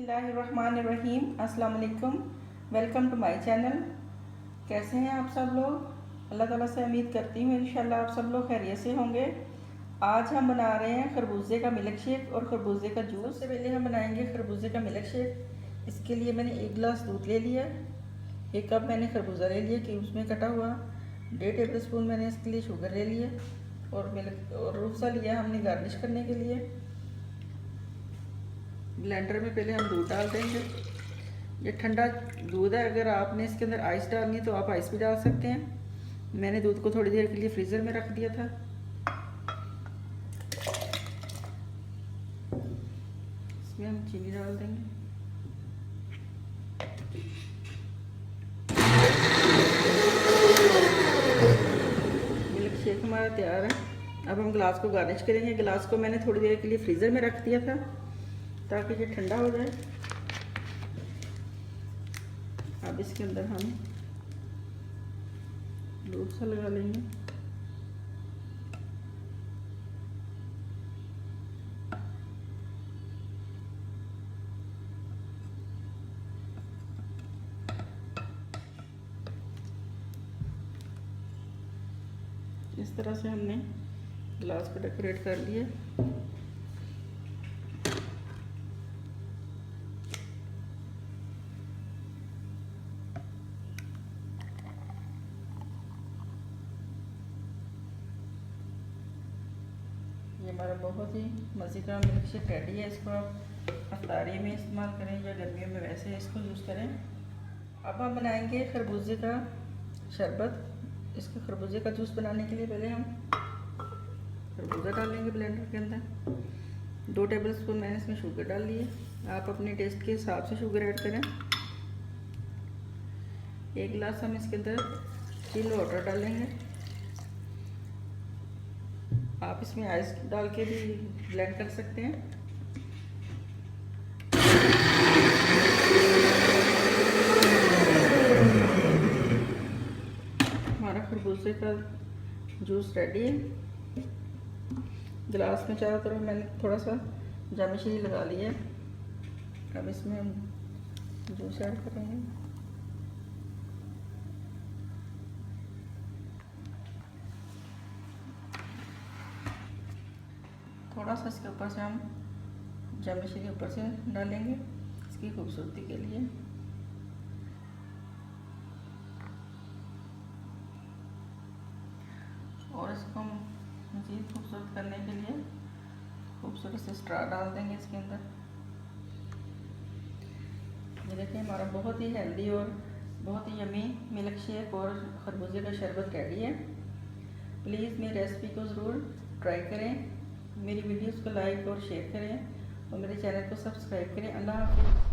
बिस्मिल्लाहिर्रहमानिर्रहीम। अस्सलाम वालेकुम। Welcome to my channel. कैसे हैं आप सब लोग? अल्लाह ताला से उम्मीद करती हूँ इंशाल्लाह आप सब लोग खैरियत से होंगे। आज हम बना रहे हैं खरबूजे का मिल्क शेक और खरबूजे का जूस। सबसे पहले हम बनाएंगे खरबूजे का मिल्क शेक। इसके लिए मैंने 1 गिलास दूध ले लिया, 1 कप मैंने खरबूजा ले लिया कि उसमें कटा हुआ, 1.5 टेबल स्पून मैंने इसके लिए शुगर ले लिया और मिल्क और रूह अफ़ज़ा लिया हमने गार्निश करने के लिए। ब्लेंडर में पहले हम दूध डाल देंगे। ये ठंडा दूध है, अगर आपने इसके अंदर आइस डालनी है तो आप आइस भी डाल सकते हैं। मैंने दूध को थोड़ी देर के लिए फ्रीज़र में रख दिया था। इसमें हम चीनी डाल देंगे। मिल्क शेक हमारा तैयार है। अब हम गिलास को गार्निश करेंगे। गिलास को मैंने थोड़ी देर के लिए फ्रीज़र में रख दिया था ताकि ये ठंडा हो जाए। अब इसके अंदर हम दूध सा लगा लेंगे। इस तरह से हमने गिलास को डेकोरेट कर लिया। ये हमारा बहुत ही मज़े का मिल्क शेक रेडी है। इसको आप अफ्तारी में इस्तेमाल करें या गर्मियों में वैसे इसको यूज़ करें। अब हम बनाएंगे खरबूजे का शरबत। इसके खरबूजे का जूस बनाने के लिए पहले हम खरबूजा डाल लेंगे ब्लेंडर के अंदर। 2 टेबल स्पून मैंने इसमें शुगर डाल ली है। आप अपने टेस्ट के हिसाब से शुगर ऐड करें। 1 गिलास हम इसके अंदर चिल्ड वाटर डालेंगे। आप इसमें आइस डाल के भी ब्लेंड कर सकते हैं। हमारा खरबूजे का जूस रेडी है। गिलास में चारों तरफ मैंने थोड़ा सा जामिशरी लगा लिया है। अब इसमें हम जूस ऐड करेंगे। थोड़ा सा इसके ऊपर से हम जामिशरी के ऊपर से डालेंगे इसकी खूबसूरती के लिए। और इसको हम मज़ीद खूबसूरत करने के लिए खूबसूरत से स्ट्रा डाल देंगे इसके अंदर। ये देखिए हमारा बहुत ही हेल्दी और बहुत ही यमी मिल्क शेक और खरबूजे का शरबत रेडी है। प्लीज़ मेरी रेसिपी को ज़रूर ट्राई करें। मेरी वीडियोस को लाइक और शेयर करें और मेरे चैनल को सब्सक्राइब करें। अल्लाह हाफ़िज़।